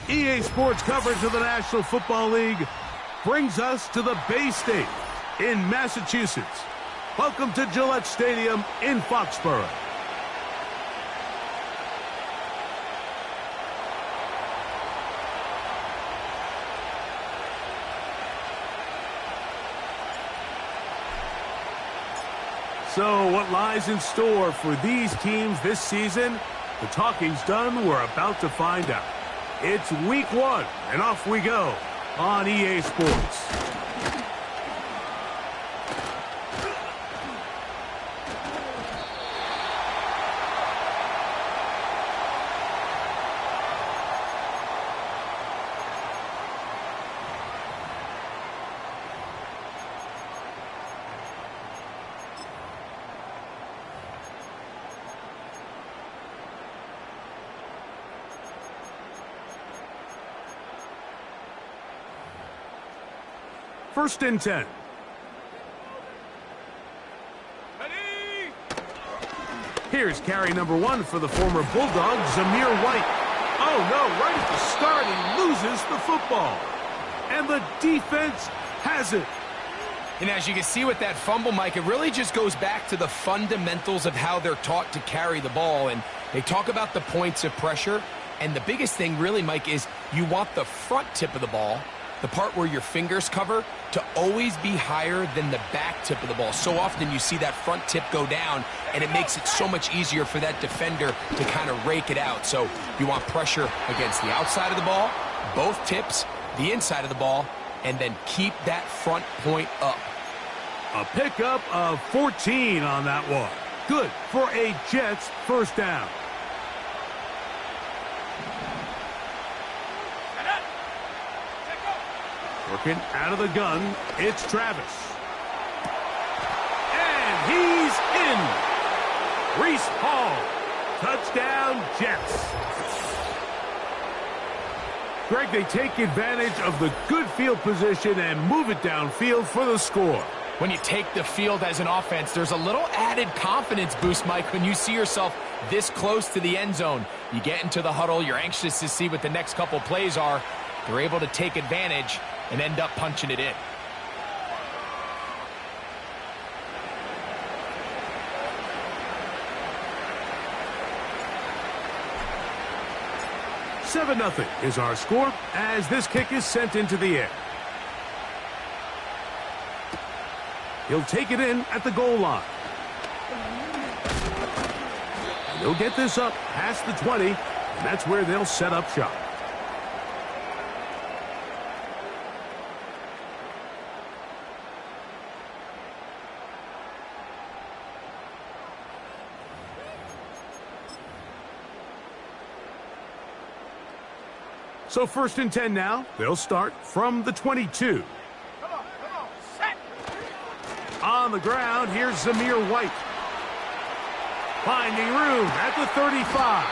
EA Sports coverage of the National Football League brings us to the Bay State in Massachusetts. Welcome to Gillette Stadium in Foxborough. So what lies in store for these teams this season? The talking's done. We're about to find out. It's week 1, and off we go on EA Sports. First and 10. Ready? Here's carry number 1 for the former Bulldog, Zamir White. Oh no, right at the start he loses the football. And the defense has it. And as you can see with that fumble, Mike, it really just goes back to the fundamentals of how they're taught to carry the ball. And they talk about the points of pressure. And the biggest thing really, Mike, is you want the front tip of the ball, the part where your fingers cover, to always be higher than the back tip of the ball. So often you see that front tip go down, and it makes it so much easier for that defender to kind of rake it out. So you want pressure against the outside of the ball, both tips, the inside of the ball, and then keep that front point up. A pickup of 14 on that one. Good for a Jets first down. Working out of the gun, it's Travis. And he's in. Reese Hall. Touchdown, Jets. Greg, they take advantage of the good field position and move it downfield for the score. When you take the field as an offense, there's a little added confidence boost, Mike, when you see yourself this close to the end zone. You get into the huddle, you're anxious to see what the next couple plays are. They're able to take advantage and end up punching it in. $7-0 is our score as this kick is sent into the air. He'll take it in at the goal line. And he'll get this up past the 20, and that's where they'll set up shop. So first and 10 now. They'll start from the 22. Come on, set. On the ground, here's Zamir White. Finding room at the 35.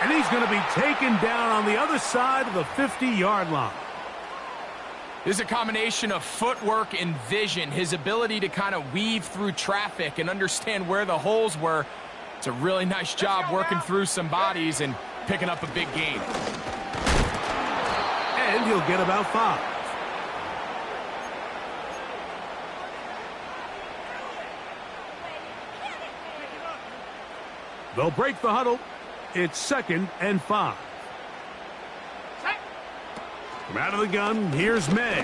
And he's going to be taken down on the other side of the 50-yard line. This is a combination of footwork and vision. His ability to kind of weave through traffic and understand where the holes were. It's a really nice job working through some bodies and picking up a big gain. And he'll get about 5. They'll break the huddle. It's 2nd and 5. From out of the gun, here's May.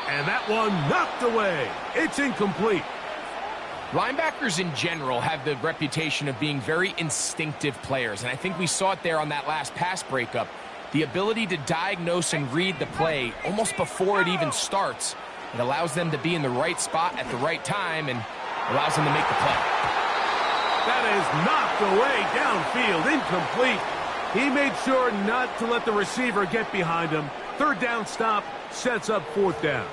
And that one knocked away. It's incomplete. Linebackers in general have the reputation of being very instinctive players, and I think we saw it there on that last pass breakup. The ability to diagnose and read the play almost before it even starts. It allows them to be in the right spot at the right time and allows them to make the play. That is knocked away downfield, incomplete. He made sure not to let the receiver get behind him. 3rd down stop sets up 4th down.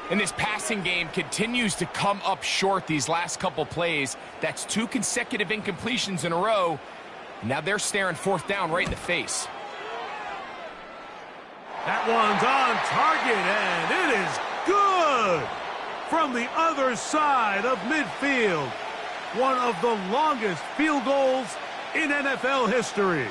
And this passing game continues to come up short these last couple plays. That's 2 consecutive incompletions in a row. Now they're staring 4th down right in the face. That one's on target, and it is good from the other side of midfield. One of the longest field goals in NFL history.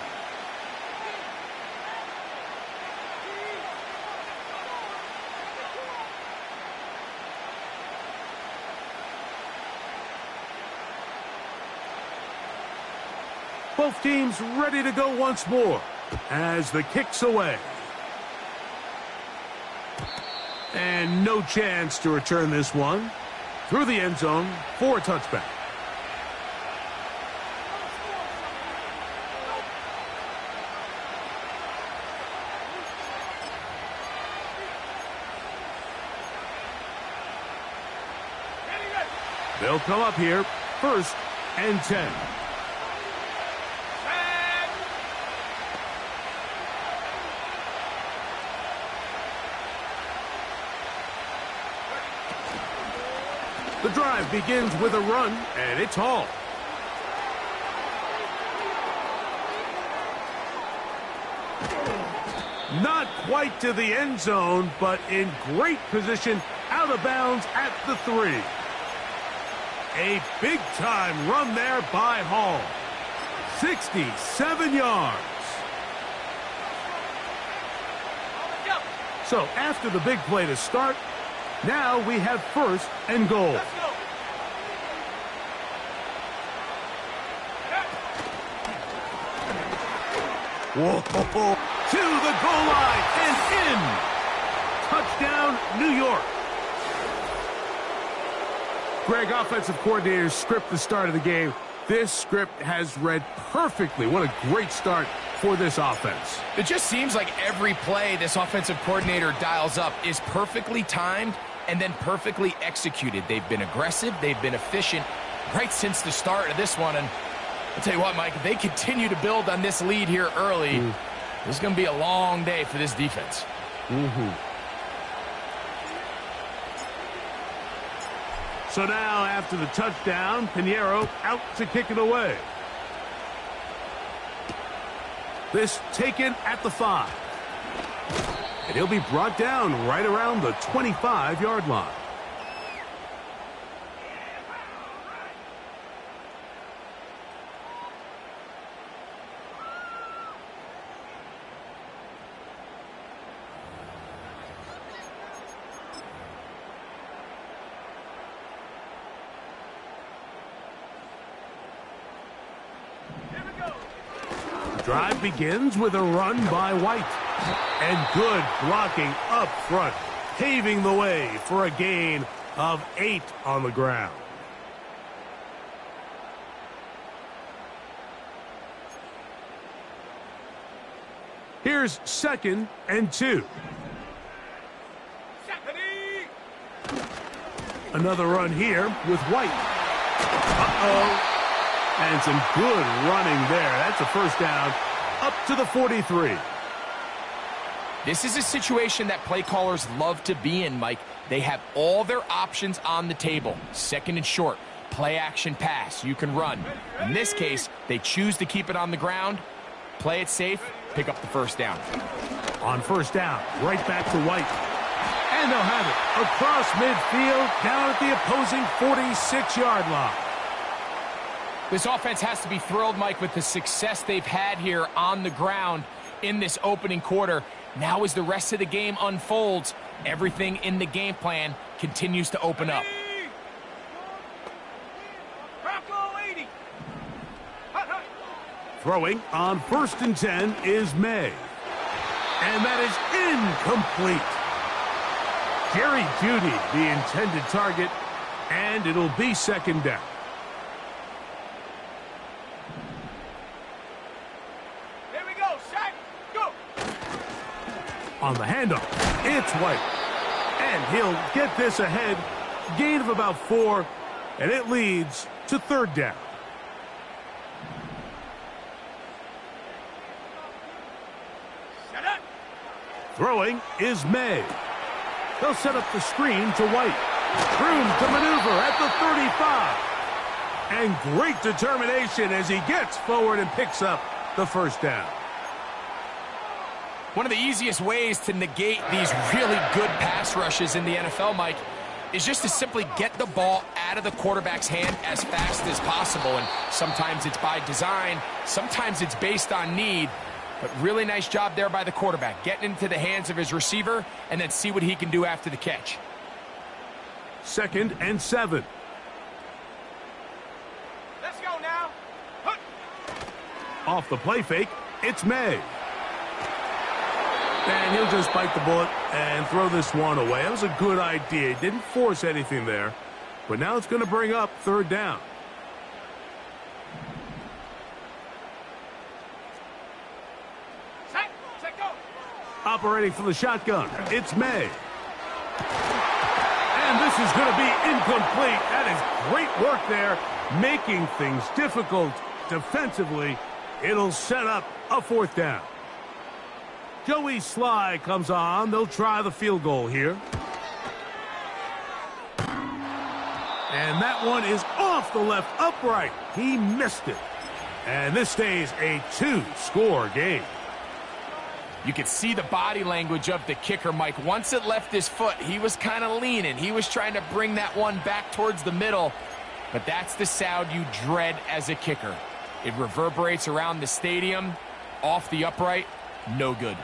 Both teams ready to go once more as the kick's away. And no chance to return this one through the end zone for a touchback. They'll come up here, 1st and 10. The drive begins with a run, and it's hauled. Not quite to the end zone, but in great position out of bounds at the 3. A big-time run there by Hall. 67 yards. So after the big play to start, now we have 1st and goal. Let's go. Whoa, to the goal line and in. Touchdown, New York. Greg, offensive coordinator's script the start of the game. This script has read perfectly. What a great start for this offense. It just seems like every play this offensive coordinator dials up is perfectly timed and then perfectly executed. They've been aggressive. They've been efficient right since the start of this one. And I'll tell you what, Mike, if they continue to build on this lead here early, this is going to be a long day for this defense. So now, after the touchdown, Pinheiro out to kick it away. This taken at the 5. And he'll be brought down right around the 25-yard line. Drive begins with a run by White. And good blocking up front, paving the way for a gain of 8 on the ground. Here's 2nd and 2. Another run here with White. Uh-oh. And some good running there. That's a 1st down up to the 43. This is a situation that play callers love to be in, Mike. They have all their options on the table. 2nd and short, play action pass. You can run. In this case, they choose to keep it on the ground, play it safe, pick up the 1st down. On 1st down, right back to White. And they'll have it across midfield down at the opposing 46-yard line. This offense has to be thrilled, Mike, with the success they've had here on the ground in this opening quarter. Now as the rest of the game unfolds, everything in the game plan continues to open up. Throwing on 1st and 10 is May. And that is incomplete. Jerry Jeudy, the intended target, and it'll be 2nd down. On the handoff, it's White. And he'll get this ahead. Gain of about 4, and it leads to 3rd down. Throwing is May. They'll set up the screen to White. Room to maneuver at the 35. And great determination as he gets forward and picks up the first down. One of the easiest ways to negate these really good pass rushes in the NFL, Mike, is just to simply get the ball out of the quarterback's hand as fast as possible. And sometimes it's by design, sometimes it's based on need. But really nice job there by the quarterback, getting into the hands of his receiver and then see what he can do after the catch. 2nd and 7. Let's go now. Hup. Off the play fake, it's May. And he'll just bite the bullet and throw this one away. That was a good idea. He didn't force anything there. But now it's going to bring up 3rd down. Set, go. Operating from the shotgun, it's May. And this is going to be incomplete. That is great work there, making things difficult defensively. It'll set up a 4th down. Joey Sly comes on. They'll try the field goal here. And that one is off the left upright. He missed it. And this stays a 2-score game. You could see the body language of the kicker, Mike. Once it left his foot, he was kind of leaning. He was trying to bring that one back towards the middle. But that's the sound you dread as a kicker. It reverberates around the stadium, off the upright, no good.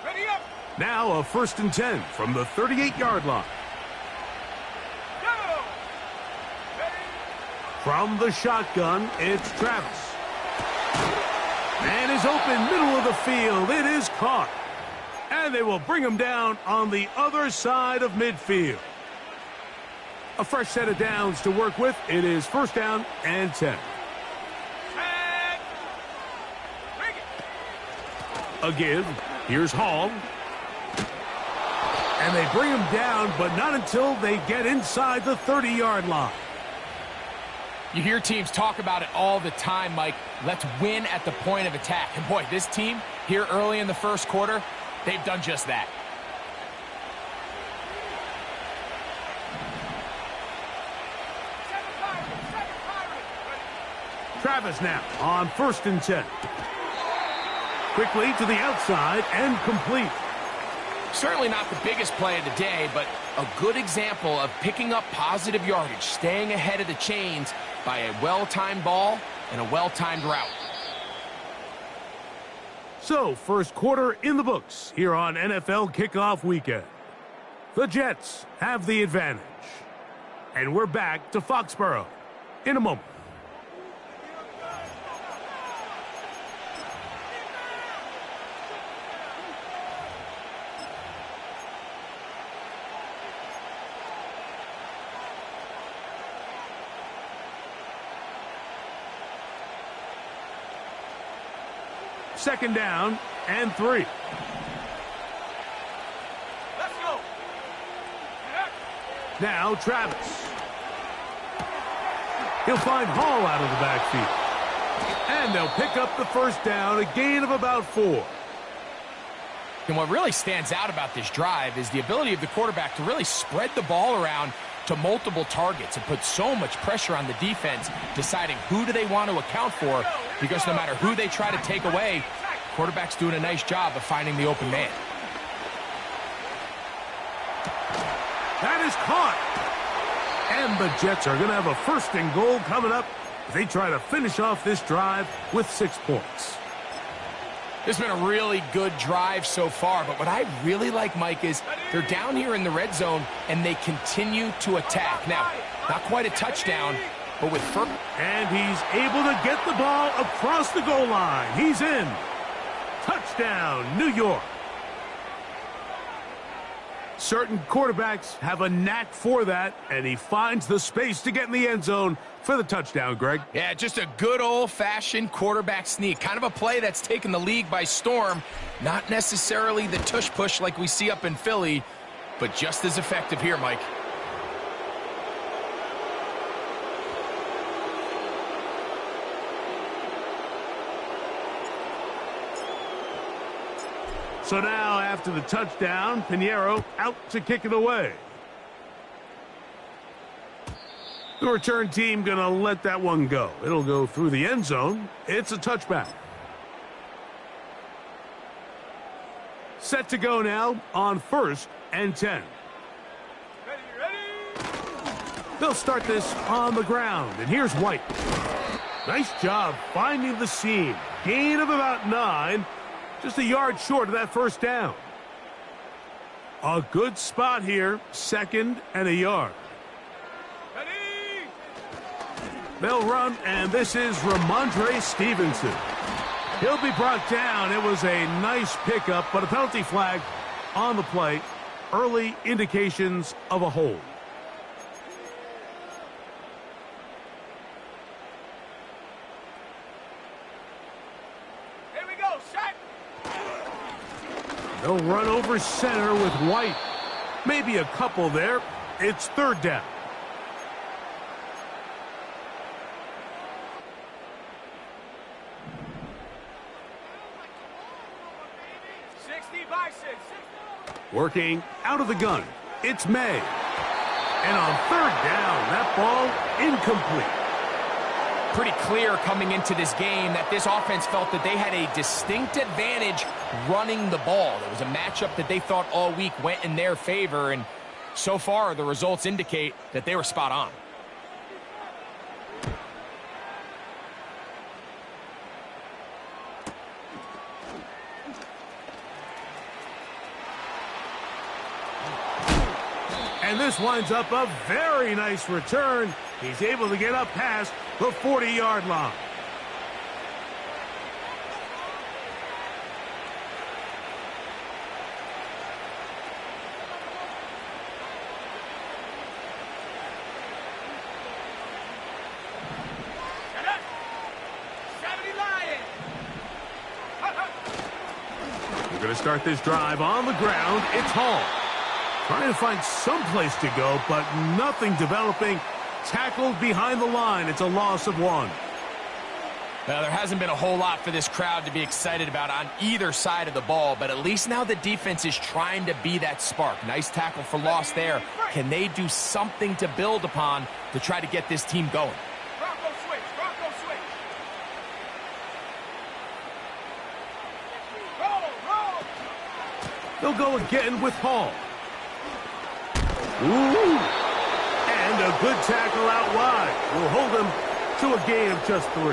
Ready up. Now a 1st and 10 from the 38-yard line. Go. Ready. From the shotgun, it's Travis. And is open middle of the field. It is caught. And they will bring him down on the other side of midfield. A fresh set of downs to work with. It is 1st down and 10. Set. Bring it. A give. Here's Hall. And they bring him down, but not until they get inside the 30-yard line. You hear teams talk about it all the time, Mike. Let's win at the point of attack. And boy, this team here early in the 1st quarter, they've done just that. Travis now on 1st and 10. Quickly to the outside and complete. Certainly not the biggest play of the day, but a good example of picking up positive yardage, staying ahead of the chains by a well-timed ball and a well-timed route. So, 1st quarter in the books here on NFL Kickoff Weekend. The Jets have the advantage. And we're back to Foxborough in a moment. Second down and 3. Let's go. Now Travis. He'll find Hall out of the backfield. And they'll pick up the 1st down, a gain of about 4. And what really stands out about this drive is the ability of the quarterback to really spread the ball around to multiple targets and put so much pressure on the defense, deciding who do they want to account for, because no matter who they try to take away, quarterback's doing a nice job of finding the open man. That is caught. And the Jets are going to have a 1st and goal coming up. They try to finish off this drive with 6 points. This has been a really good drive so far, but what I really like, Mike, is they're down here in the red zone, and they continue to attack. Now, not quite a touchdown, but with first. And he's able to get the ball across the goal line. He's in. Touchdown, New York. Certain quarterbacks have a knack for that, and he finds the space to get in the end zone for the touchdown, Greg. Yeah, just a good old-fashioned quarterback sneak. Kind of a play that's taken the league by storm. Not necessarily the tush-push like we see up in Philly, but just as effective here, Mike. So now, after the touchdown, Pinheiro out to kick it away. The return team going to let that one go. It'll go through the end zone. It's a touchback. Set to go now on 1st and 10. They'll start this on the ground, and here's White. Nice job finding the seam. Gain of about 9, just a yard short of that first down. A good spot here, 2nd and a yard. They'll run, and this is Ramondre Stevenson. He'll be brought down. It was a nice pickup, but a penalty flag on the play. Early indications of a hold. Here we go, set. They'll run over center with White. Maybe a couple there. It's 3rd down. Working out of the gun. It's May. And on 3rd down, that ball incomplete. Pretty clear coming into this game that this offense felt that they had a distinct advantage running the ball. It was a matchup that they thought all week went in their favor, and so far the results indicate that they were spot on. And this winds up a very nice return. He's able to get up past the 40-yard line. We're going to start this drive on the ground. It's Hall. Trying to find some place to go, but nothing developing. Tackled behind the line. It's a loss of 1. Now, there hasn't been a whole lot for this crowd to be excited about on either side of the ball, but at least now the defense is trying to be that spark. Nice tackle for loss there. Can they do something to build upon to try to get this team going? Bronco switch, Bronco switch. Roll, roll. They'll go again with Hall. Ooh. And a good tackle out wide. Will hold him to a gain of just 3.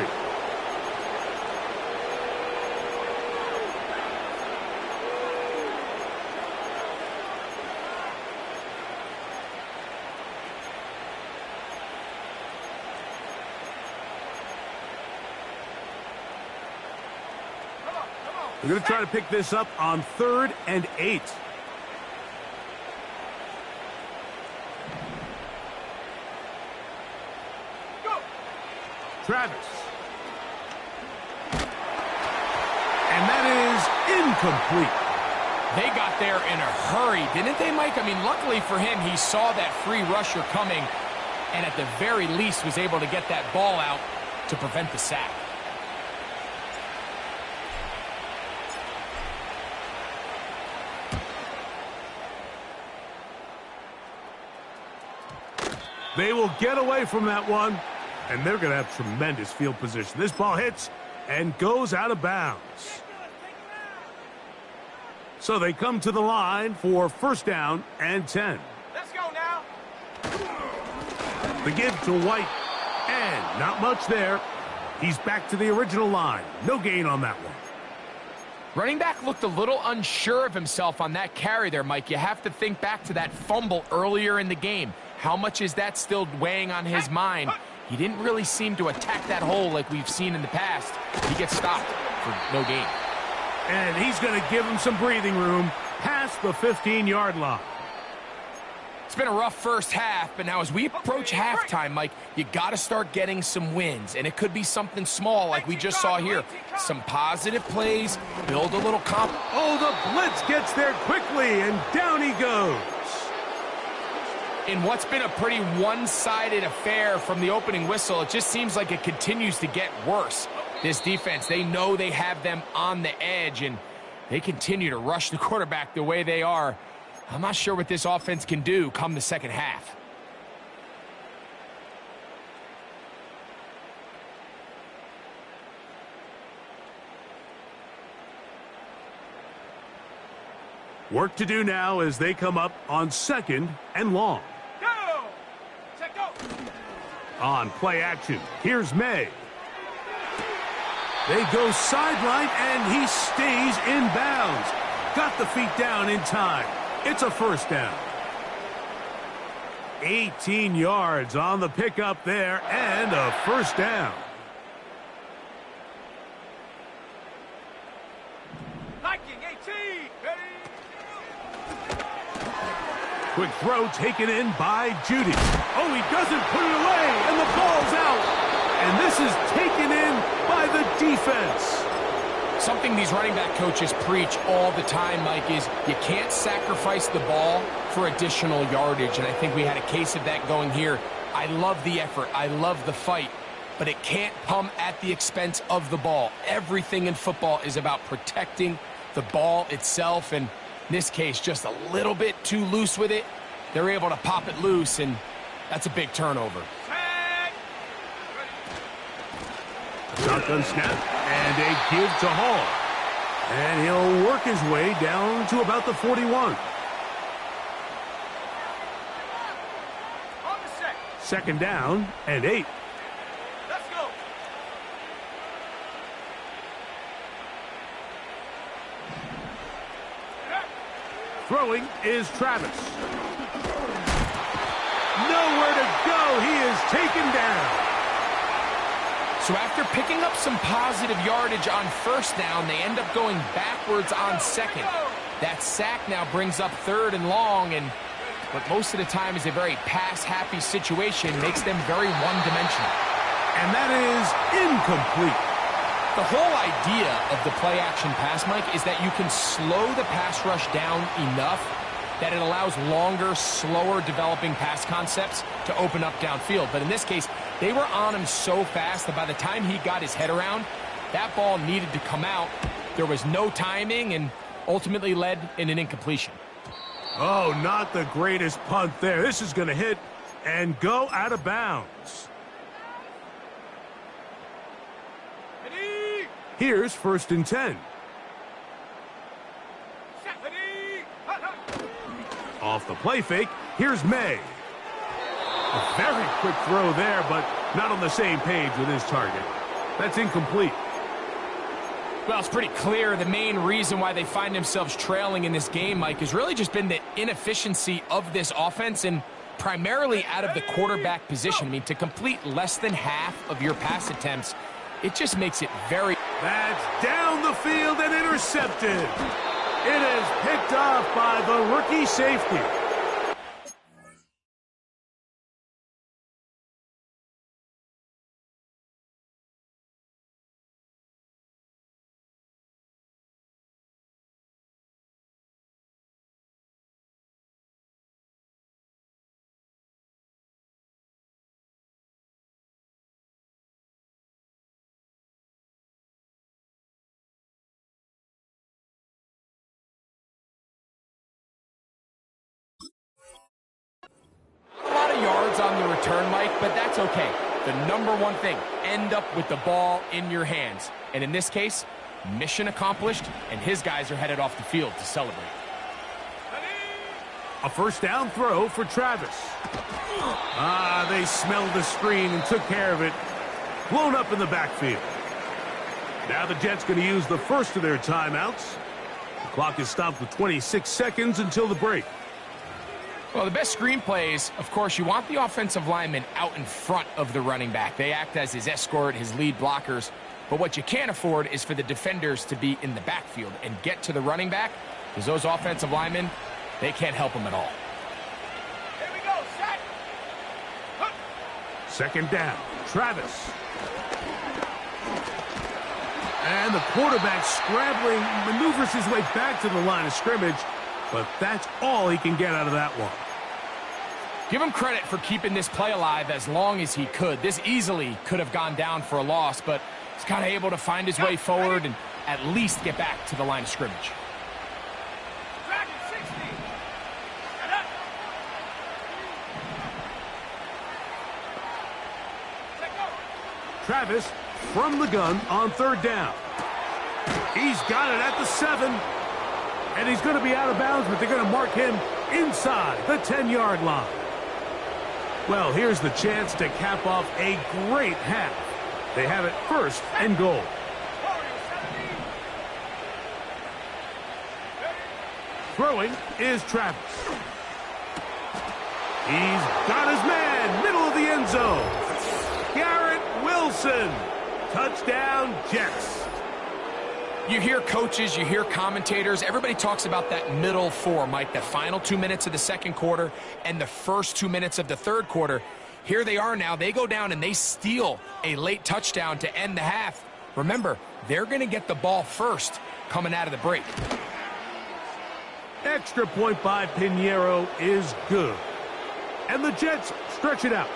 We're going to try to pick this up on 3rd and 8. Travis. And that is incomplete. They got there in a hurry, didn't they, Mike? I mean, luckily for him, he saw that free rusher coming and at the very least was able to get that ball out to prevent the sack. They will get away from that one. And they're going to have tremendous field position. This ball hits and goes out of bounds. So they come to the line for 1st down and 10. Let's go now. The give to White. And not much there. He's back to the original line. No gain on that one. Running back looked a little unsure of himself on that carry there, Mike. You have to think back to that fumble earlier in the game. How much is that still weighing on his mind? He didn't really seem to attack that hole like we've seen in the past. He gets stopped for no gain. And he's going to give him some breathing room past the 15-yard line. It's been a rough first half, but now as we approach halftime, Mike, you got to start getting some wins. And it could be something small like we just saw here. Some positive plays, build a little comp. Oh, the blitz gets there quickly, and down he goes. In what's been a pretty one-sided affair from the opening whistle, it just seems like it continues to get worse. This defense, they know they have them on the edge, and they continue to rush the quarterback the way they are. I'm not sure what this offense can do come the second half. Work to do now as they come up on 2nd and long. Go! Check go! On play action, here's May. They go sideline, and he stays in bounds. Got the feet down in time. It's a first down. 18 yards on the pickup there, and a first down. Liking 18! Ready? Quick throw taken in by Judy. Oh, he doesn't put it away, and the ball's out. And this is taken in by the defense. Something these running back coaches preach all the time, Mike, is you can't sacrifice the ball for additional yardage. And I think we had a case of that going here. I love the effort. I love the fight. But it can't come at the expense of the ball. Everything in football is about protecting the ball itself. And in this case, just a little bit too loose with it. They're able to pop it loose, and that's a big turnover. Shotgun snap, and a give to Hall. And he'll work his way down to about the 41. On the set. 2nd down and 8. Let's go! Throwing is Travis. Nowhere to go. He is taken down. So after picking up some positive yardage on first down, they end up going backwards on second. That sack now brings up 3rd and long, and what most of the time is a very pass-happy situation makes them very one-dimensional. And that is incomplete. The whole idea of the play-action pass, Mike, is that you can slow the pass rush down enough that it allows longer, slower developing pass concepts to open up downfield. But in this case, they were on him so fast that by the time he got his head around, that ball needed to come out. There was no timing and ultimately led in an incompletion. Oh, not the greatest punt there. This is going to hit and go out of bounds. Ready? Here's 1st and 10. Set. Ready? Off the play fake, here's May. A very quick throw there, but not on the same page with his target. That's incomplete. Well, it's pretty clear the main reason why they find themselves trailing in this game, Mike, has really just been the inefficiency of this offense and primarily out of the quarterback position. I mean, to complete less than half of your pass attempts, it just makes it very... That's down the field and intercepted. It is picked off by the rookie safety. On the return, Mike, but that's okay. The number one thing, end up with the ball in your hands. And in this case, mission accomplished, and his guys are headed off the field to celebrate. A first down throw for Travis. They smelled the screen and took care of it. Blown up in the backfield. Now the Jets going to use the first of their timeouts. The clock is stopped with 26 seconds until the break. Well, the best screen plays, of course, you want the offensive lineman out in front of the running back. They act as his escort, his lead blockers. But what you can't afford is for the defenders to be in the backfield and get to the running back, because those offensive linemen, they can't help him at all. Here we go, set. 2nd down, Travis. And the quarterback scrambling, maneuvers his way back to the line of scrimmage. But that's all he can get out of that one. Give him credit for keeping this play alive as long as he could. This easily could have gone down for a loss, but he's kind of able to find his way forward and at least get back to the line of scrimmage. Drag it, 60. Get up. Let go. Travis from the gun on third down. He's got it at the 7. And he's going to be out of bounds, but they're going to mark him inside the 10-yard line. Well, here's the chance to cap off a great half. They have it first and goal. Throwing is Travis. He's got his man, middle of the end zone. Garrett Wilson. Touchdown, Jets. You hear coaches, you hear commentators, everybody talks about that middle four, Mike, the final 2 minutes of the second quarter and the first 2 minutes of the third quarter. Here they are now. They go down and they steal a late touchdown to end the half. Remember, they're going to get the ball first coming out of the break. Extra point by Pinheiro is good. And the Jets stretch it out,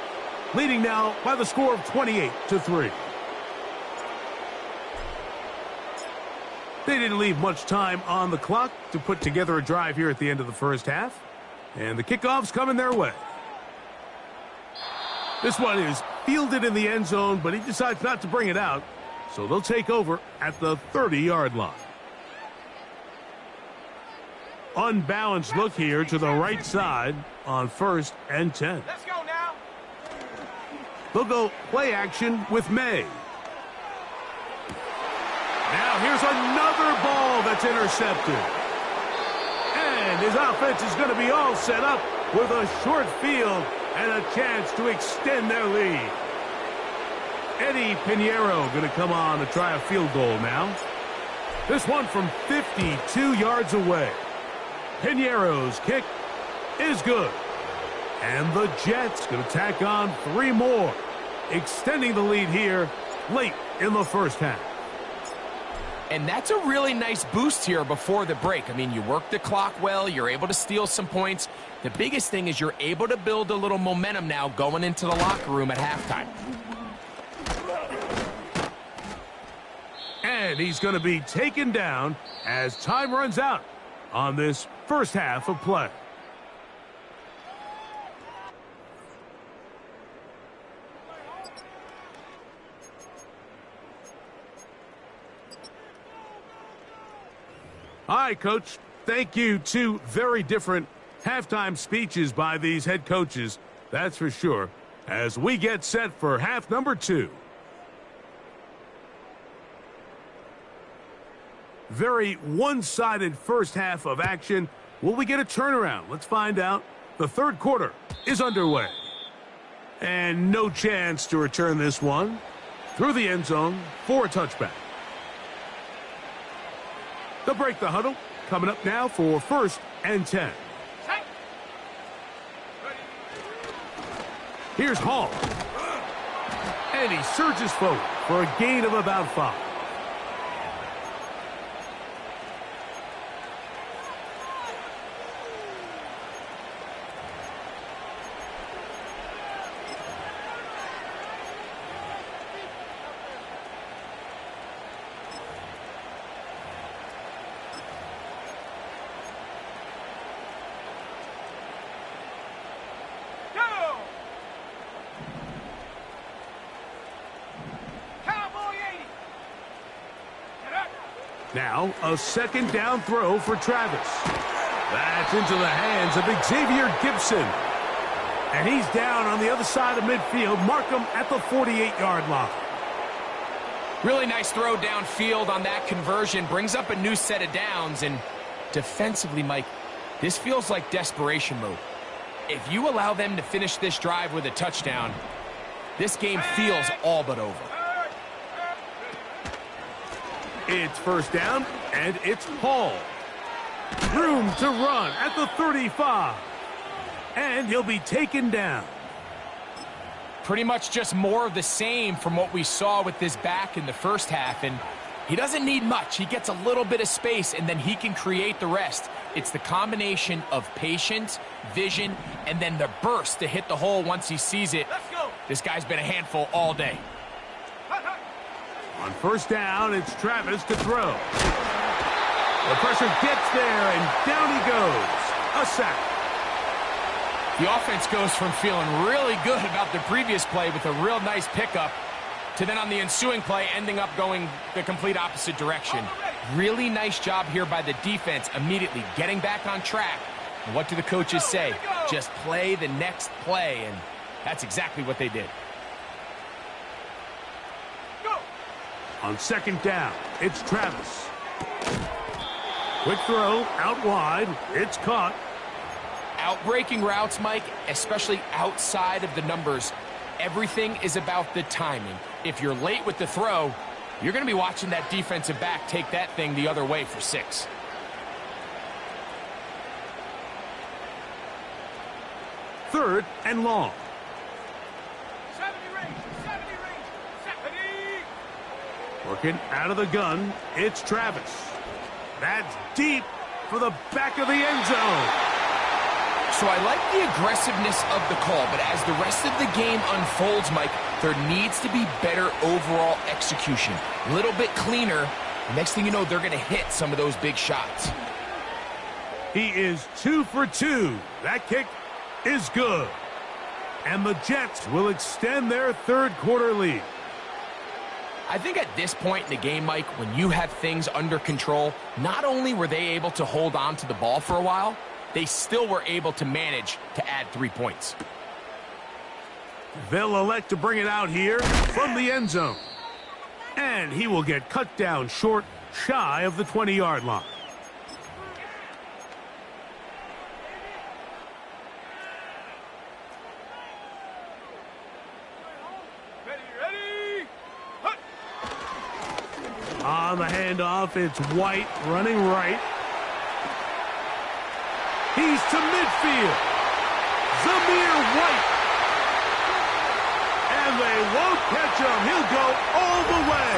leading now by the score of 28-3. They didn't leave much time on the clock to put together a drive here at the end of the first half. And the kickoff's coming their way. This one is fielded in the end zone, but he decides not to bring it out. So they'll take over at the 30-yard line. Unbalanced look here to the right side on 1st and 10. Let's go now. They'll go play action with May. Now here's another ball that's intercepted. And his offense is going to be all set up with a short field and a chance to extend their lead. Eddie Pinheiro going to come on to try a field goal now. This one from 52 yards away. Pinheiro's kick is good. And the Jets going to tack on 3 more, extending the lead here late in the first half. And that's a really nice boost here before the break. I mean, you work the clock well. You're able to steal some points. The biggest thing is you're able to build a little momentum now going into the locker room at halftime. And he's going to be taken down as time runs out on this first half of play. All right, Coach. Thank you. 2 very different halftime speeches by these head coaches, that's for sure, as we get set for half number 2. Very one-sided first half of action. Will we get a turnaround? Let's find out. The third quarter is underway. And no chance to return this one through the end zone for a touchback. They'll break the huddle. Coming up now for 1st and 10. Here's Hall. And he surges forward for a gain of about 5. Now, a second down throw for Travis. That's into the hands of Xavier Gibson. And he's down on the other side of midfield. Mark him at the 48-yard line. Really nice throw downfield on that conversion. Brings up a new set of downs. And defensively, Mike, this feels like desperation mode. If you allow them to finish this drive with a touchdown, this game feels all but over. It's first down, and it's Hall. Room to run at the 35. And he'll be taken down. Pretty much just more of the same from what we saw with this back in the first half. And he doesn't need much. He gets a little bit of space, and then he can create the rest. It's the combination of patience, vision, and then the burst to hit the hole once he sees it. Let's go. This guy's been a handful all day. On first down, it's Travis to throw. The pressure gets there, and down he goes. A sack. The offense goes from feeling really good about the previous play with a real nice pickup to then on the ensuing play ending up going the complete opposite direction. Really nice job here by the defense immediately getting back on track. And what do the coaches say? Just play the next play, and that's exactly what they did. On second down, it's Travis. Quick throw, out wide. It's caught. Outbreaking routes, Mike, especially outside of the numbers, everything is about the timing. If you're late with the throw, you're going to be watching that defensive back take that thing the other way for 6. Third and long. 70 range, 70 range, 70. Working out of the gun, it's Travis. That's deep for the back of the end zone. So I like the aggressiveness of the call, but as the rest of the game unfolds, Mike, there needs to be better overall execution. A little bit cleaner. Next thing you know, they're going to hit some of those big shots. He is 2 for 2. That kick is good. And the Jets will extend their third quarter lead. I think at this point in the game, Mike, when you have things under control, not only were they able to hold on to the ball for a while, they still were able to manage to add 3 points. They'll elect to bring it out here from the end zone. And he will get cut down short, shy of the 20-yard line. Ready. Hut. On the handoff, it's White running right. He's to midfield. Zamir White. And they won't catch him. He'll go all the way.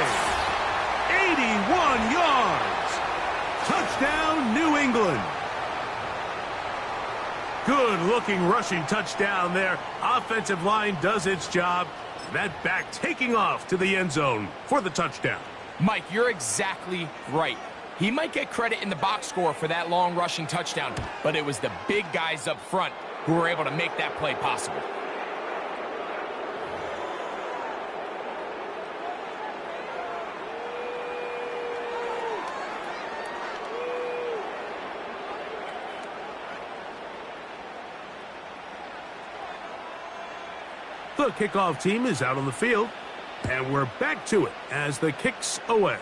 81 yards. Touchdown, New England. Good-looking rushing touchdown there. Offensive line does its job. That back taking off to the end zone for the touchdown. Mike, you're exactly right. He might get credit in the box score for that long rushing touchdown, but it was the big guys up front who were able to make that play possible. The kickoff team is out on the field, and we're back to it as the kick's away.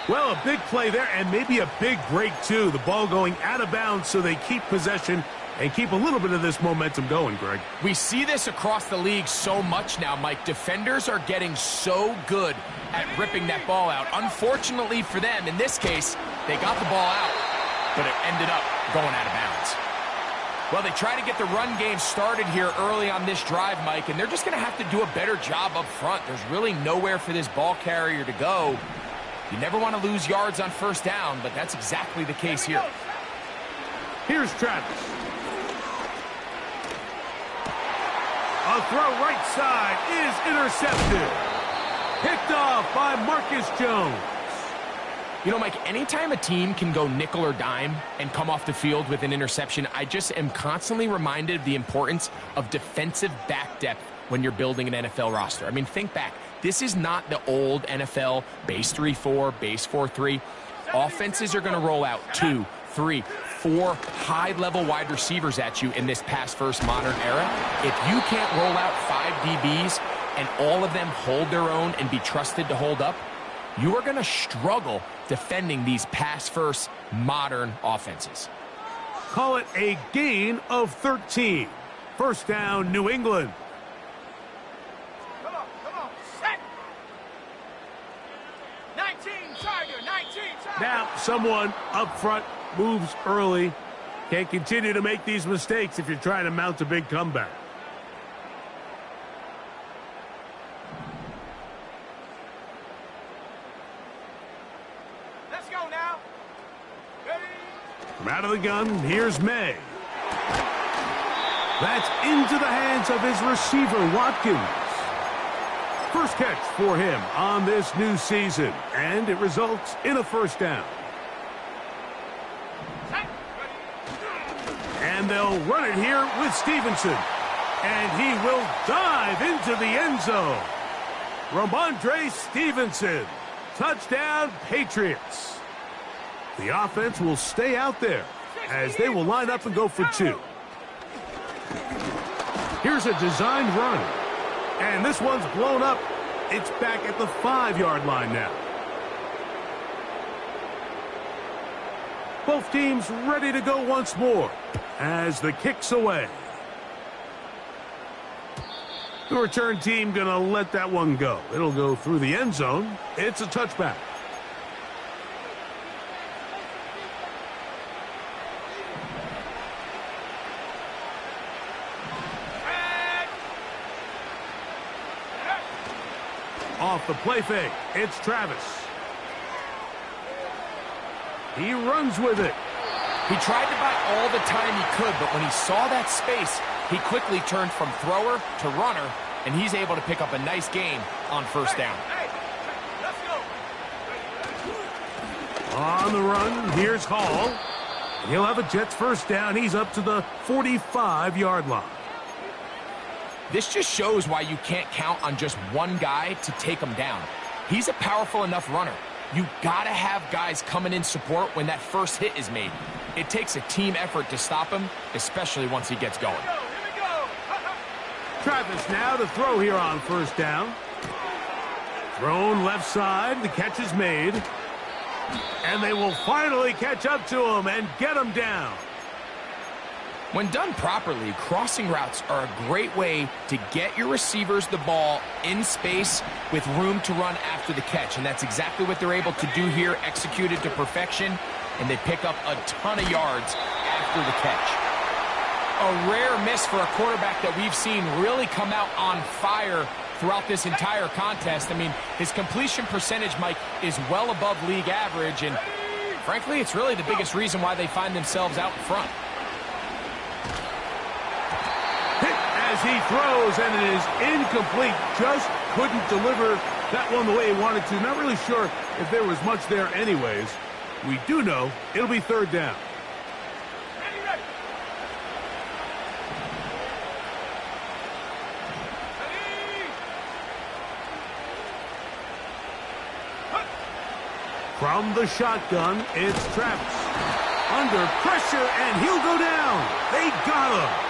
Well, a big play there, and maybe a big break, too. The ball going out of bounds so they keep possession and keep a little bit of this momentum going, Greg. We see this across the league so much now, Mike. Defenders are getting so good at ripping that ball out. Unfortunately for them, in this case, they got the ball out, but it ended up going out of bounds. Well, they try to get the run game started here early on this drive, Mike, and they're just going to have to do a better job up front. There's really nowhere for this ball carrier to go. You never want to lose yards on first down, but that's exactly the case here. Here's Travis. A throw right side is intercepted. Picked off by Marcus Jones. You know, Mike, anytime a team can go nickel or dime and come off the field with an interception, I just am constantly reminded of the importance of defensive back depth when you're building an NFL roster. I mean, think back. This is not the old NFL base 3-4, base 4-3. Offenses are going to roll out 2, 3, 4 high-level wide receivers at you in this pass-first modern era. If you can't roll out 5 DBs and all of them hold their own and be trusted to hold up, you are going to struggle defending these pass-first modern offenses. Call it a gain of 13. First down, New England. Come on, set. 19, Tiger, 19, Tiger. Now, someone up front moves early. Can't continue to make these mistakes if you're trying to mount a big comeback. Let's go now. Ready. From out of the gun, here's May. That's into the hands of his receiver, Watkins. First catch for him on this new season, and it results in a first down. And they'll run it here with Stevenson. And he will dive into the end zone. Ramondre Stevenson. Touchdown, Patriots. The offense will stay out there as they will line up and go for two. Here's a designed run. And this one's blown up. It's back at the 5-yard line now. Both teams ready to go once more as the kick's away. The return team going to let that one go. It'll go through the end zone. It's a touchback. Off the play fake, it's Travis. He runs with it. He tried to buy all the time he could, but when he saw that space, he quickly turned from thrower to runner, and he's able to pick up a nice gain on first down. Let's go. On the run, here's Hall. He'll have a Jets first down. He's up to the 45-yard line. This just shows why you can't count on just one guy to take him down. He's a powerful enough runner. You gotta have guys coming in support when that first hit is made. It takes a team effort to stop him, especially once he gets going. Here we go. Travis now to throw here on first down. Thrown left side. The catch is made. And they will finally catch up to him and get him down. When done properly, crossing routes are a great way to get your receivers the ball in space with room to run after the catch. And that's exactly what they're able to do here, executed to perfection. And they pick up a ton of yards after the catch. A rare miss for a quarterback that we've seen really come out on fire throughout this entire contest. I mean, his completion percentage, Mike, is well above league average. And frankly, it's really the biggest reason why they find themselves out in front. As he throws, and it is incomplete. Just couldn't deliver that one the way he wanted to. Not really sure if there was much there anyways. We do know it'll be third down. Ready. From the shotgun, it's Travis. Under pressure, and he'll go down. They got him.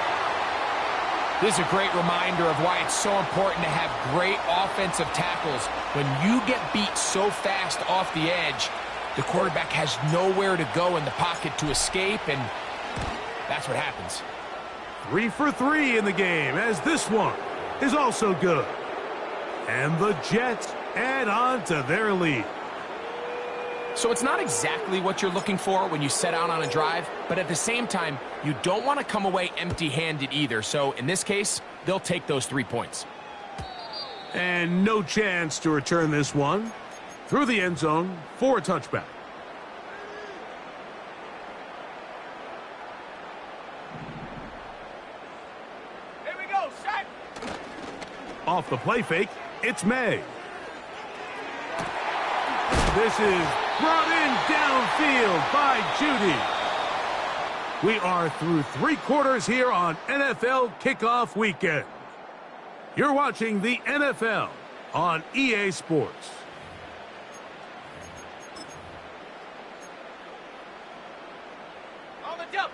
This is a great reminder of why it's so important to have great offensive tackles. When you get beat so fast off the edge, the quarterback has nowhere to go in the pocket to escape, and that's what happens. 3 for 3 in the game, as this one is also good. And the Jets add on to their lead. So it's not exactly what you're looking for when you set out on a drive, but at the same time, you don't want to come away empty-handed either. So in this case, they'll take those 3 points. And no chance to return this one through the end zone for a touchback. Here we go. Set. Off the play fake, it's May. This is brought in downfield by Judy. We are through 3 quarters here on NFL Kickoff Weekend. You're watching the NFL on EA Sports. On the jump.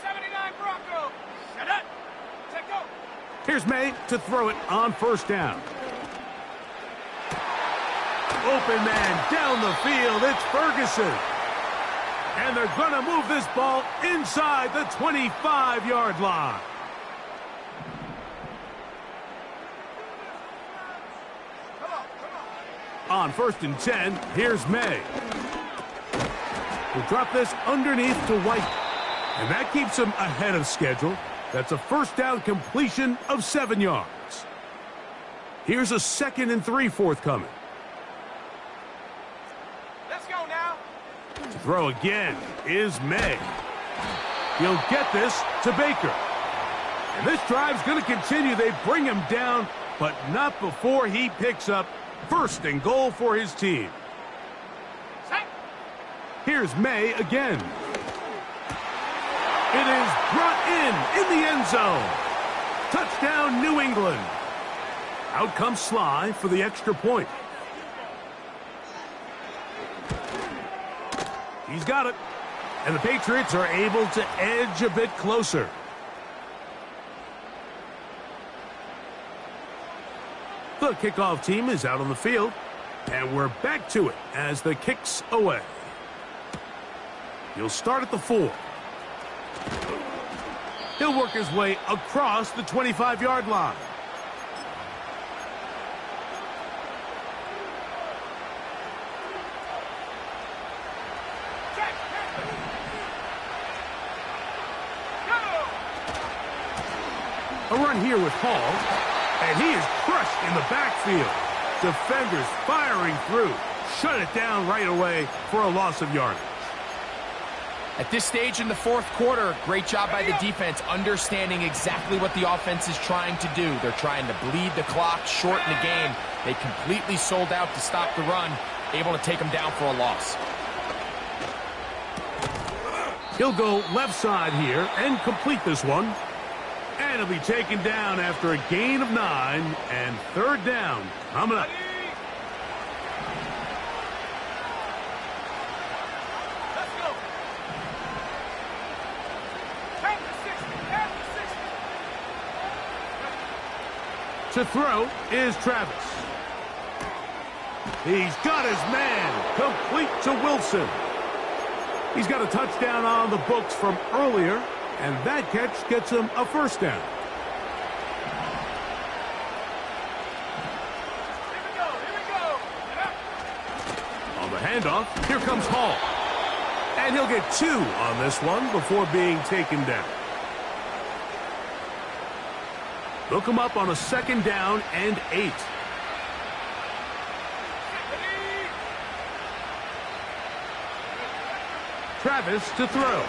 79 Bronco. Set up. Check go. Here's May to throw it on first down. Open man down the field. It's Ferguson. And they're going to move this ball inside the 25-yard line. On 1st and 10, here's May. We'll drop this underneath to White. And that keeps him ahead of schedule. That's a first down completion of 7 yards. Here's a 2nd and 3 forthcoming. Let's go now. To throw again is May. He'll get this to Baker. And this drive's going to continue. They bring him down, but not before he picks up first and goal for his team. Here's May again. It is brought in the end zone. Touchdown, New England. Out comes Sly for the extra point. He's got it. And the Patriots are able to edge a bit closer. The kickoff team is out on the field. And we're back to it as the kick's away. He'll start at the 4. He'll work his way across the 25-yard line. A run here with Hall, and he is crushed in the backfield. Defenders firing through. Shut it down right away for a loss of yardage. At this stage in the fourth quarter, great job by the defense, understanding exactly what the offense is trying to do. They're trying to bleed the clock, shorten the game. They completely sold out to stop the run, able to take them down for a loss. He'll go left side here and complete this one. And he'll be taken down after a gain of 9, and third down coming up. To throw is Travis. He's got his man complete to Wilson. He's got a touchdown on the books from earlier, and that catch gets him a first down. Here we go. On the handoff, here comes Hall. And he'll get 2 on this one before being taken down. They'll come up on a second down and 8. Travis to throw.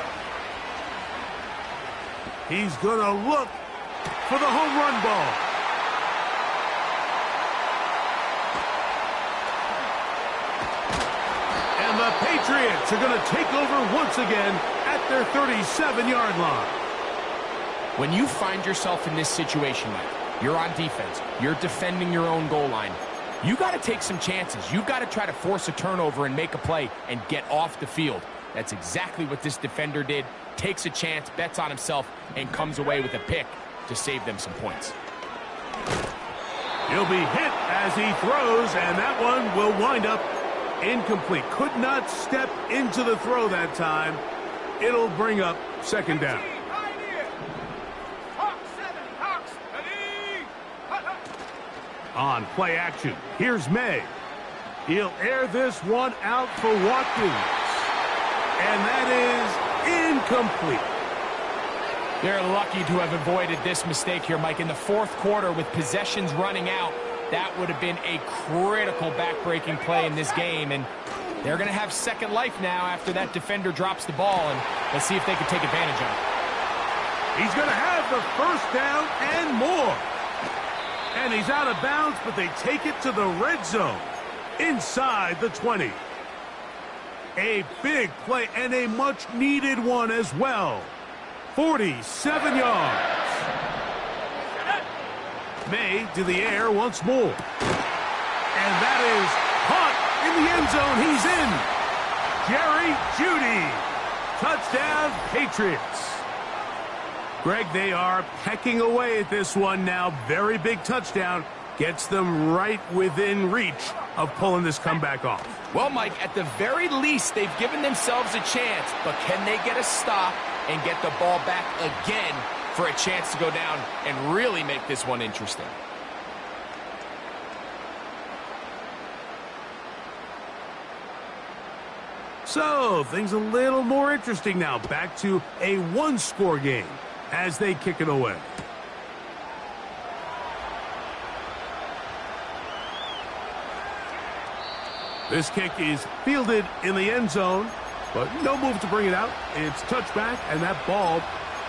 He's going to look for the home run ball. And the Patriots are going to take over once again at their 37-yard line. When you find yourself in this situation, Mike, you're on defense, you're defending your own goal line, you got to take some chances. You've got to try to force a turnover and make a play and get off the field. That's exactly what this defender did. Takes a chance, bets on himself, and comes away with a pick to save them some points. He'll be hit as he throws, and that one will wind up incomplete. Could not step into the throw that time. It'll bring up second down. On play action, here's May. He'll air this one out for Watkins. And that is incomplete. They're lucky to have avoided this mistake here, Mike. In the fourth quarter, with possessions running out, that would have been a critical back-breaking play in this game. And they're going to have second life now after that defender drops the ball. And let's see if they can take advantage of it. He's going to have the first down and more. And he's out of bounds, but they take it to the red zone inside the 20. A big play and a much-needed one as well. 47 yards. May to the air once more. And that is caught in the end zone. He's in. Jerry Jeudy. Touchdown, Patriots. Greg, they are pecking away at this one now. Very big touchdown. Gets them right within reach of pulling this comeback off. Well, Mike, at the very least, they've given themselves a chance. But can they get a stop and get the ball back again for a chance to go down and really make this one interesting? So, things a little more interesting now. Back to a one-score game as they kick it away. This kick is fielded in the end zone, but no move to bring it out. It's touchback, and that ball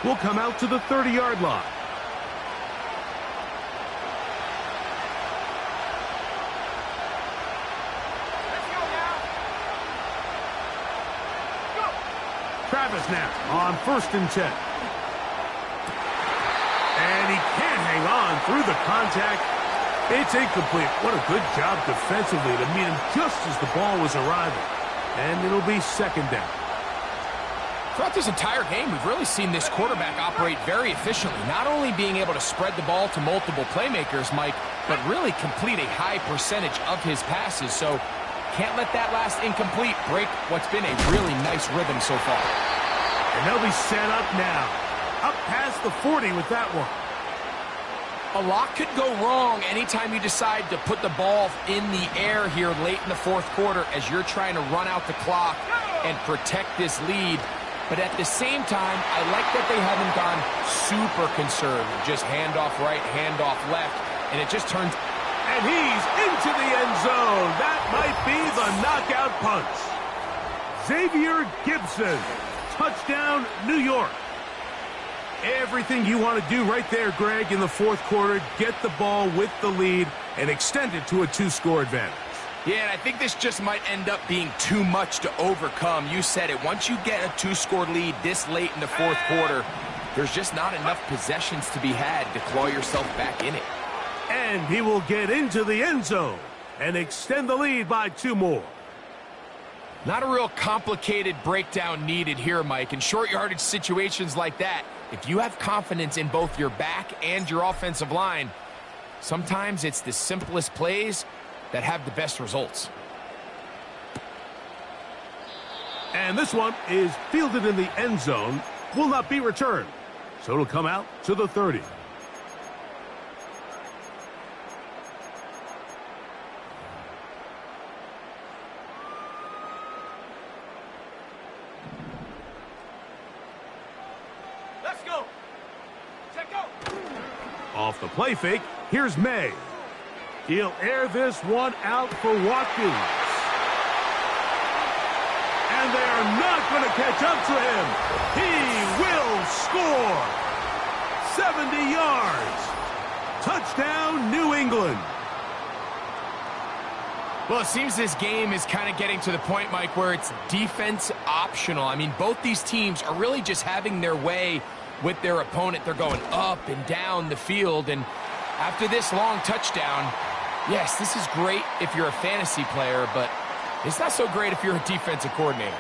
will come out to the 30-yard line. Travis now on 1st and 10. And he can't hang on through the contact. It's incomplete. What a good job defensively to meet him just as the ball was arriving. And it'll be 2nd down. Throughout this entire game, we've really seen this quarterback operate very efficiently, not only being able to spread the ball to multiple playmakers, Mike, but really complete a high percentage of his passes. So can't let that last incomplete break what's been a really nice rhythm so far. And they'll be set up now. Up past the 40 with that one. A lot could go wrong anytime you decide to put the ball in the air here late in the 4th quarter as you're trying to run out the clock and protect this lead. But at the same time, I like that they haven't gone super conservative. Just handoff right, handoff left, and it just turns... And he's into the end zone. That might be the knockout punch. Xavier Gibson. Touchdown, New York. Everything you want to do right there, Greg, in the 4th quarter. Get the ball with the lead and extend it to a 2-score advantage. Yeah, and I think this just might end up being too much to overcome. You said it. Once you get a 2-score lead this late in the 4th quarter, there's just not enough possessions to be had to claw yourself back in it. And he will get into the end zone and extend the lead by 2 more. Not a real complicated breakdown needed here, Mike. In short yardage situations like that, if you have confidence in both your back and your offensive line, sometimes it's the simplest plays that have the best results. And this one is fielded in the end zone, will not be returned. So it'll come out to the 30. Let's go. Check out. Off the play fake, here's May. He'll air this one out for Watkins. And they are not going to catch up to him. He will score. 70 yards. Touchdown, New England. Well, it seems this game is kind of getting to the point, Mike, where it's defense optional. I mean, both these teams are really just having their way with their opponent. They're going up and down the field, and after this long touchdown, yes, this is great if you're a fantasy player, but it's not so great if you're a defensive coordinator.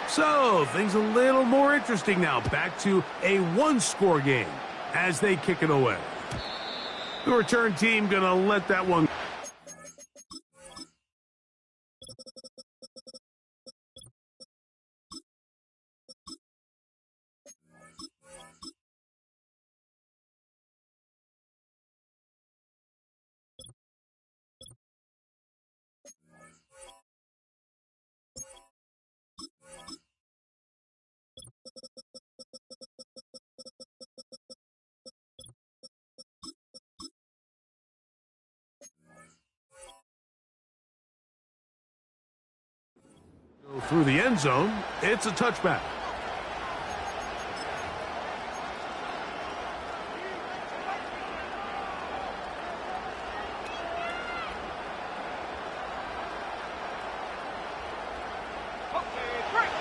So, things a little more interesting now. Back to a 1-score game as they kick it away. The return team going to let that one go. Through the end zone, it's a touchback. Okay, break.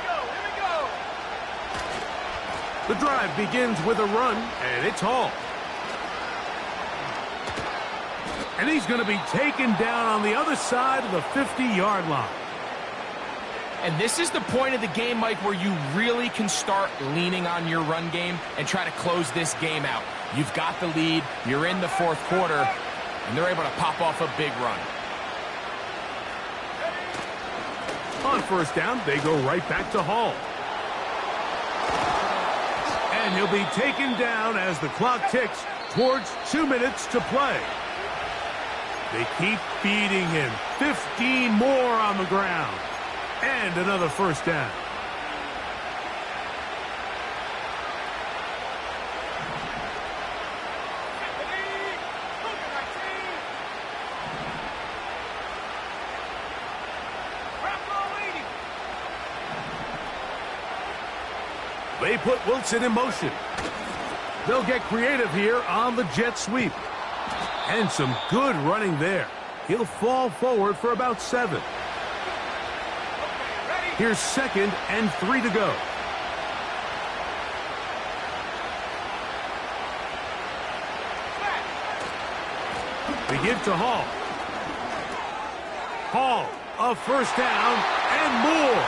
Here we go. The drive begins with a run, and it's Hall. And he's going to be taken down on the other side of the 50-yard line. And this is the point of the game, Mike, where you really can start leaning on your run game and try to close this game out. You've got the lead, you're in the 4th quarter, and they're able to pop off a big run. On 1st down, they go right back to Hall. And he'll be taken down as the clock ticks towards 2 minutes to play. They keep feeding him. 15 more on the ground. And another 1st down. They put Wilson in motion. They'll get creative here on the jet sweep. And some good running there. He'll fall forward for about 7. Here's 2nd and 3 to go. They give to Hall. Hall, a first down and more.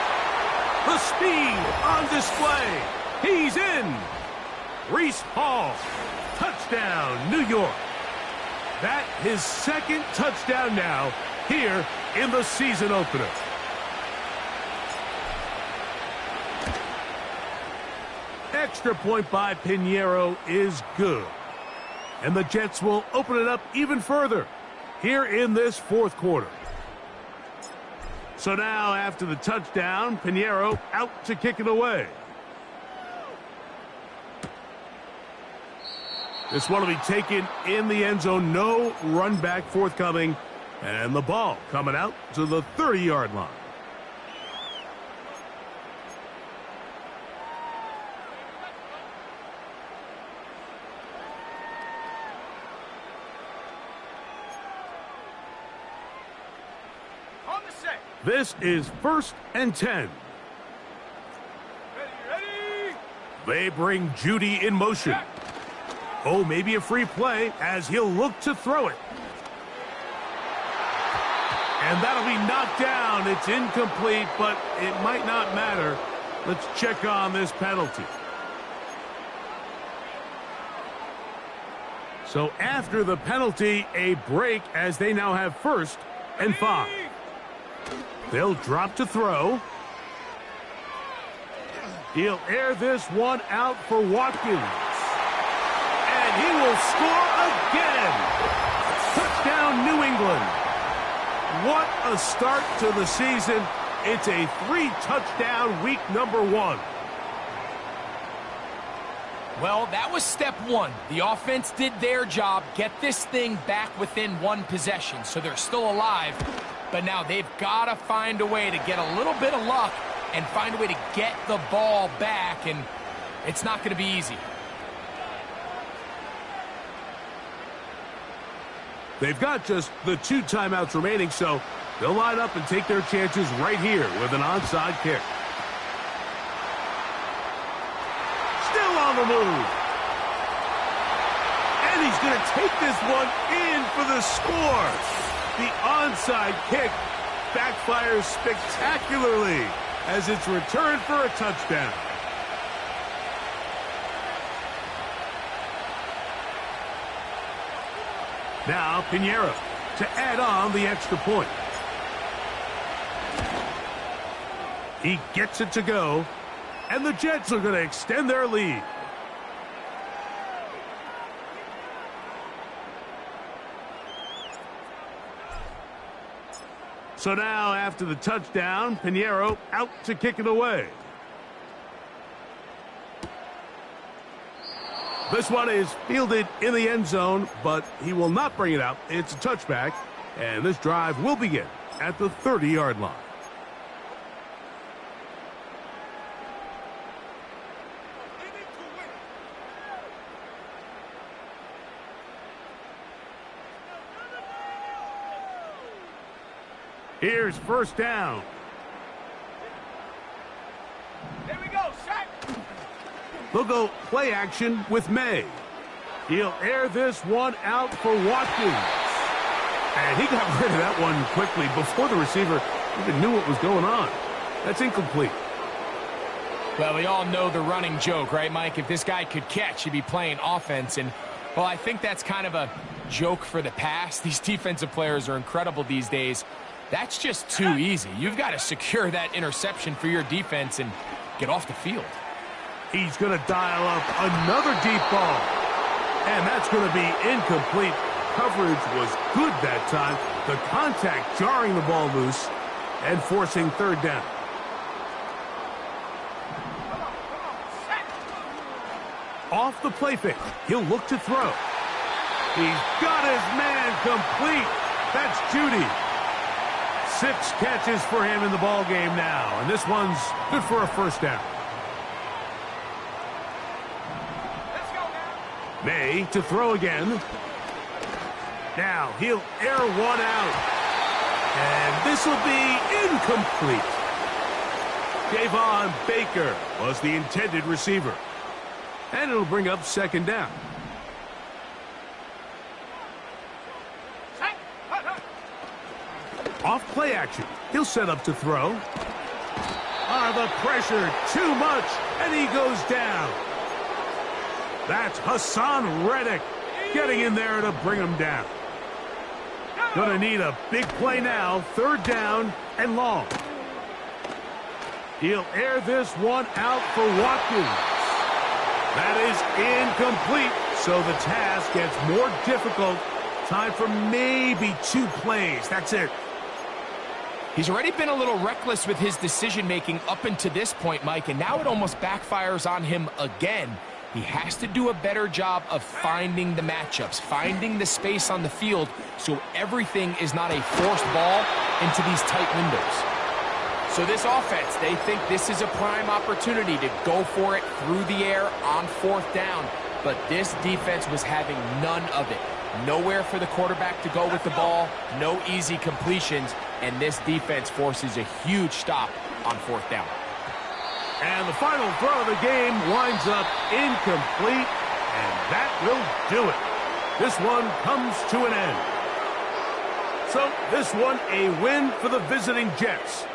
The speed on display. He's in. Reese Hall, touchdown, New York. That his 2nd touchdown now here in the season opener. Extra point by Pinheiro is good. And the Jets will open it up even further here in this 4th quarter. So now after the touchdown, Pinheiro out to kick it away. This one will be taken in the end zone. No run back forthcoming. And the ball coming out to the 30-yard line. This is 1st and 10. Ready. They bring Judy in motion. Oh, maybe a free play as he'll look to throw it. And that'll be knocked down. It's incomplete, but it might not matter. Let's check on this penalty. So after the penalty, a break as they now have 1st and 5. They'll drop to throw. He'll air this one out for Watkins. And he will score again. Touchdown, New England. What a start to the season. It's a 3-touchdown week number 1. Well, that was step 1. The offense did their job, get this thing back within 1 possession, so they're still alive. But now they've got to find a way to get a little bit of luck and find a way to get the ball back, and it's not going to be easy. They've got just the 2 timeouts remaining, so they'll line up and take their chances right here with an onside kick. Still on the move. And he's going to take this one in for the score. The onside kick backfires spectacularly as it's returned for a touchdown. Now Pinheiro to add on the extra point. He gets it to go, and the Jets are going to extend their lead. So now, after the touchdown, Pinheiro out to kick it away. This one is fielded in the end zone, but he will not bring it out. It's a touchback, and this drive will begin at the 30-yard line. Here's 1st down. There we go, sack. They'll go play action with May. He'll air this one out for Watkins. And he got rid of that one quickly before the receiver even knew what was going on. That's incomplete. Well, we all know the running joke, right, Mike? If this guy could catch, he'd be playing offense. And, well, I think that's kind of a joke for the past. These defensive players are incredible these days. That's just too easy. You've got to secure that interception for your defense and get off the field. He's going to dial up another deep ball. And that's going to be incomplete. Coverage was good that time. The contact jarring the ball loose and forcing 3rd down. Off the play fake. He'll look to throw. He's got his man complete. That's Judy. 6 catches for him in the ball game now, and this one's good for a 1st down. Let's go now. May to throw again. Now he'll air one out. And this will be incomplete. Javon Baker was the intended receiver. And it'll bring up second down. Off play action. He'll set up to throw. The pressure, too much, and he goes down. That's Hassan Reddick getting in there to bring him down. Gonna need a big play now, third down and long. He'll air this one out for Watkins. That is incomplete, so the task gets more difficult. Time for maybe 2 plays. That's it. He's already been a little reckless with his decision-making up until this point, Mike, and now it almost backfires on him again. He has to do a better job of finding the matchups, finding the space on the field, so everything is not a forced ball into these tight windows. So this offense, they think this is a prime opportunity to go for it through the air on fourth down, but this defense was having none of it. Nowhere for the quarterback to go with the ball, no easy completions, and this defense forces a huge stop on fourth down. And the final throw of the game winds up incomplete, and that will do it. This one comes to an end. So this one a win for the visiting Jets.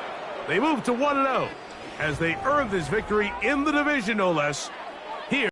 They move to 1-0 as they earn this victory in the division, no less,